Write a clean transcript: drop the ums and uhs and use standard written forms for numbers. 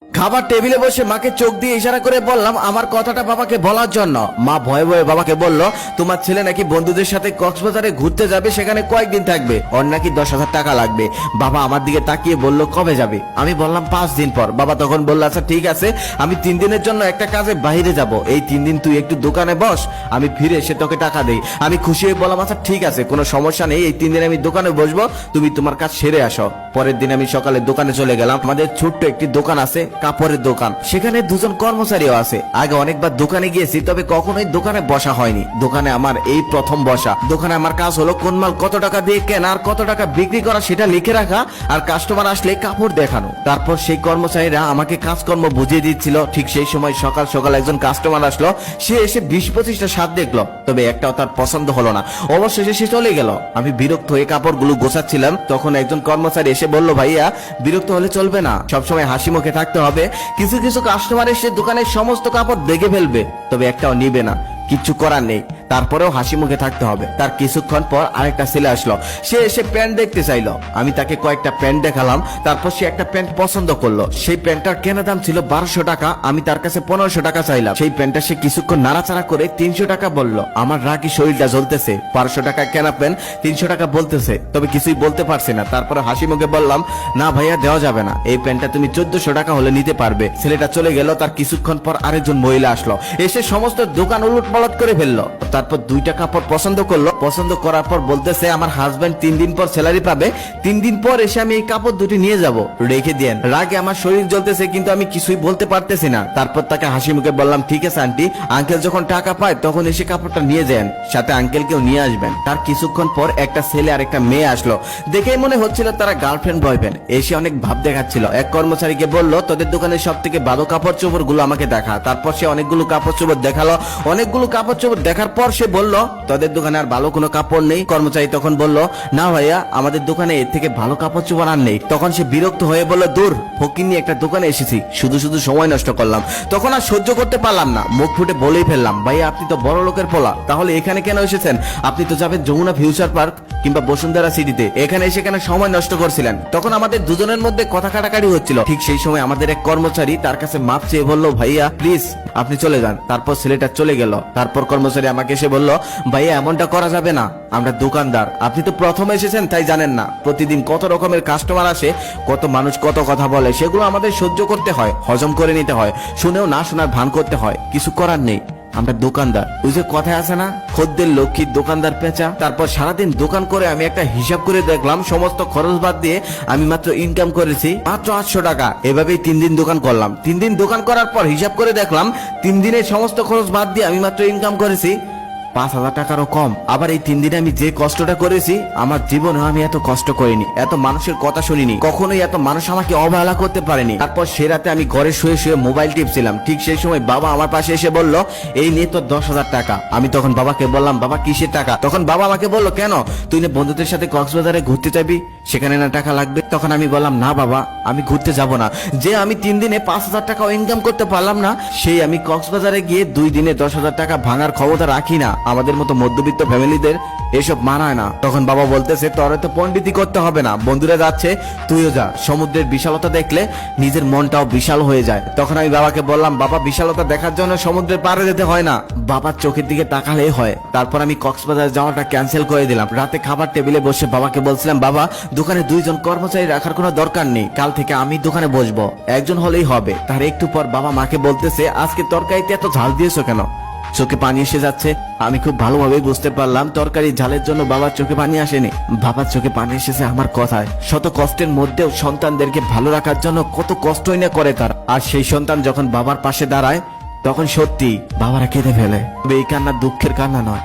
খাবার টেবিলে বসে মাকে চোখ দিয়ে ইশারা করে বললাম আমার কথাটা বাবাকে বলার জন্য। মা ভয়ে ভয়ে বাবাকে বলল, তোমার ছেলে নাকি বন্ধুদের সাথে কক্সবাজারে ঘুরতে যাবে, সেখানে কয়েকদিন থাকবে, ওর নাকি 10,000 টাকা লাগবে। বাবা আমার দিকে তাকিয়ে বলল, কবে যাবে? আমি বললাম 5 দিন পর। বাবা তখন বলল, আচ্ছা ঠিক আছে, আমি 3 দিনের জন্য একটা কাজে বাইরে যাব, এই 3 দিন তুই একটু দোকানে বস, আমি ফিরে এসে তোকে টাকা দেই। আমি খুশি হয়ে বললাম, আচ্ছা ঠিক আছে, কোনো সমস্যা নেই, এই 3 দিন আমি দোকানে বসবো, তুমি তোমার কাজ সেরে আসো। পরের দিন আমি সকালে দোকানে চলে গেলাম। আমাদের ছোট্ট একটি দোকান আছে, কাপড়ের দোকান, সেখানে 2জন কর্মচারীও আছে। আগে অনেকবার দোকানে গিয়েছি, তবে কখনোই দোকানে বসা হয়নি। দোকানে আমার এই প্রথম বসা। দোকানে আমার কাজ হলো কোন মাল কত টাকা দিয়ে কেনা আর কত টাকা বিক্রি করা সেটা লিখে রাখা, আর কাস্টমার আসলে কাপড় দেখানো। তারপর সেই কর্মচারীরা আমাকে কাজকর্ম বুঝিয়ে দিচ্ছিল। ঠিক সেই সময় সকাল সকাল একজন কাস্টমার আসলো, সে এসে 20-25টা শার্ট দেখলো, তবে একটাও তার পছন্দ হলো না। অবশেষে সে চলে গেল। আমি বিরক্ত হয়ে কাপড়গুলো গোছাচ্ছিলাম, তখন একজন কর্মচারী এসে বলল, ভাইয়া বিরক্ত হলে চলবে না, সবসময় হাসি মুখে থাকতে হবে। কিছু কিছু কাস্টমার এসে দোকানের সমস্ত কাপড় দেখে ফেলবে, তবে একটাও নিবে না, কিচ্ছু করার নেই, তারপরেও হাসি মুখে থাকতে হবে। তার কিছুক্ষণ পর আরেকটা ছেলে আসলো, সে এসে প্যান্ট দেখতে চাইলো। আমি তাকে কয়েকটা প্যান্ট দেখালাম, তারপর সে একটা প্যান্ট পছন্দ করলো। সেই প্যান্টটার কেনা দাম ছিল 1200 টাকা, আমি তার কাছে 1500 টাকা চাইলাম। সেই প্যান্টটা সে কিছুক্ষণ নাড়াচাড়া করে 300 টাকা বললো। আমার রাগি শরীরটা জ্বলতেছে, 1200 টাকা কেনা প্যান্ট 300 টাকা বলতেছে, তবে কিছুই বলতে পারছি না। তারপরে হাসি মুখে বললাম, না ভাইয়া দেওয়া যাবে না, এই প্যান্টটা তুমি 1400 টাকা হলে নিতে পারবে। ছেলেটা চলে গেল। তার কিছুক্ষণ পর আরেকজন মহিলা আসলো, এসে সমস্ত দোকান উলট পালট করে ফেললো। তারপর 2টা কাপড় পছন্দ করলো। পছন্দ করার পর বলতেছে, আমার হাজবেন্ড 3 দিন পর স্যালারি পাবে, 3 দিন পর এসে আমি এই কাপড় দুটি নিয়ে যাব, রেখে দেন। রাগে আমার শরীর জ্বলতেছে, কিন্তু আমি কিছুই বলতে পারতেছি না। তারপর তাকে হাসি মুখে বললাম, ঠিক আছে আন্টি, আঙ্কেল যখন টাকা পায় তখন এসে কাপড়টা নিয়ে যান, সাথে আঙ্কেলকেও নিয়ে আসবেন। তার কিছুক্ষণ পর একটা ছেলে আর একটা মেয়ে আসলো, দেখেই মনে হচ্ছিল তারা গার্লফ্রেন্ড বয়ফ্রেন্ড। এসে অনেক ভাব দেখাচ্ছিল। এক কর্মচারীকে বলল, তোদের দোকানের সব থেকে ভালো কাপড় চোপড় গুলো আমাকে দেখা। তারপর সে অনেকগুলো কাপড় চোপড় দেখালো। অনেকগুলো কাপড় চোপড় দেখার পর সে বলল, তোদের দোকানে আর ভালো কোনো কাপড় নেই? কর্মচারী তখন বলল, না ভাইয়া, আমাদের দোকানে এর থেকে ভালো কাপড় চোপড় আর নেই। তখন সে বিরক্ত হয়ে বলল, দূর, ফকির নিয়ে একটা দোকানে এসেছি, শুধু শুধু সময় নষ্ট করলাম। তখন আর সহ্য করতে পারলাম না, মুখ ফুটে বলেই ফেললাম, ভাইয়া আপনি তো বড় লোকের পোলা, তাহলে এখানে কেন এসেছেন? আপনি তো যাবেন যমুনা ফিউচার পার্ক কিংবা বসুন্ধরা সিটিতে, এখানে এসে কেন সময় নষ্ট করছিলেন? তখন আমাদের দুজনের মধ্যে কথা কাটাকাটি হচ্ছিল। ঠিক সেই সময় আমাদের এক কর্মচারী তার কাছে মাপ চেয়ে বলল, ভাইয়া প্লিজ আপনি চলে যান। তারপর ছেলেটা চলে গেল। তারপর কর্মচারী আমাকে এসে বলল, ভাইয়া এমনটা করা যাবে না, আমরা দোকানদার, আপনি তো প্রথম এসেছেন তাই জানেন না, প্রতিদিন কত রকমের কাস্টমার আসে, কত মানুষ কত কথা বলে, সেগুলো আমাদের সহ্য করতে হয়, হজম করে নিতে হয়, শুনেও না শোনার ভান করতে হয়, কিছু করার নেই, আমরা দোকানদার। ওই যে কথায় আছে না, খদ্দের লক্ষ্মী দোকানদার পেঁচা। তারপর সারাদিন দোকান করে আমি একটা হিসাব করে দেখলাম, সমস্ত খরচ বাদ দিয়ে আমি মাত্র ইনকাম করেছি মাত্র 800 টাকা। এভাবেই 3 দিন দোকান করলাম। 3 দিন দোকান করার পর হিসাব করে দেখলাম 3 দিনের সমস্ত খরচ বাদ দিয়ে আমি মাত্র ইনকাম করেছি 5000 টাকারও কম। আবার এই 3 দিনে আমি যে কষ্টটা করেছি, আমার জীবনে আমি এত কষ্ট করিনি, এত মানুষের কথা শুনিনি, কখনোই এত মানুষ আমাকে অবহেলা করতে পারেনি। তারপর সে রাতে আমি ঘরে শুয়ে শুয়ে মোবাইল টিপছিলাম। ঠিক সেই সময় বাবা আমার পাশে এসে বলল, এই নিয়ে তো 10,000 টাকা। আমি তখন বাবাকে বললাম, বাবা কিসের টাকা? তখন বাবা আমাকে বলল, কেন, তুই না বন্ধুদের সাথে কক্সবাজারে ঘুরতে যাবি, সেখানে না টাকা লাগবে? তখন আমি বললাম, না বাবা, আমি ঘুরতে যাব না। যে আমি 3 দিনে 5000 টাকা ইনকাম করতে পারলাম না, সেই আমি কক্সবাজারে গিয়ে 2 দিনে 10,000 টাকা ভাঙার ক্ষমতা রাখি না। আমাদের মতো মধ্যবিত্ত ফ্যামিলিদের এসব মানায় না। তখন বাবা বলতেছে, তোর তো পণ্ডিতি করতে হবে না, বন্ধুরা যাচ্ছে তুইও যা, সমুদ্রের বিশালতা দেখলে নিজের মনটাও বিশাল হয়ে যায়। তখন আমি বাবাকে বললাম, বাবা বিশালতা দেখার জন্য সমুদ্রের পাড়ে যেতে হয় না, বাবার চোখের দিকে তাকালেই হয়। তারপর আমি কক্সবাজার যাওয়াটা ক্যান্সেল করে দিলাম। রাতে খাবার টেবিলে বসে বাবাকে বলছিলাম, বাবা দোকানে 2 জন কর্মচারী রাখার কোনো দরকার নেই, কাল থেকে আমি দোকানে বসবো, একজন হলেই হবে। তার একটু পর বাবা মাকে বলতেছে, আজকে তরকারিতে এত ঝাল দিয়েছো কেন? চোখে পানি এসে যাচ্ছে। আমি খুব ভালোভাবে বুঝতে পারলাম তরকারি ঝালের জন্য বাবার চোখে পানি আসেনি, বাবার চোখে পানি এসেছে আমার কথায়। শত কষ্টের মধ্যেও সন্তানদেরকে ভালো রাখার জন্য কত কষ্টই না করে তার। আর সেই সন্তান যখন বাবার পাশে দাঁড়ায়, তখন সত্যি বাবারা কেঁদে ফেলে। এই কান্না দুঃখের কান্না নয়,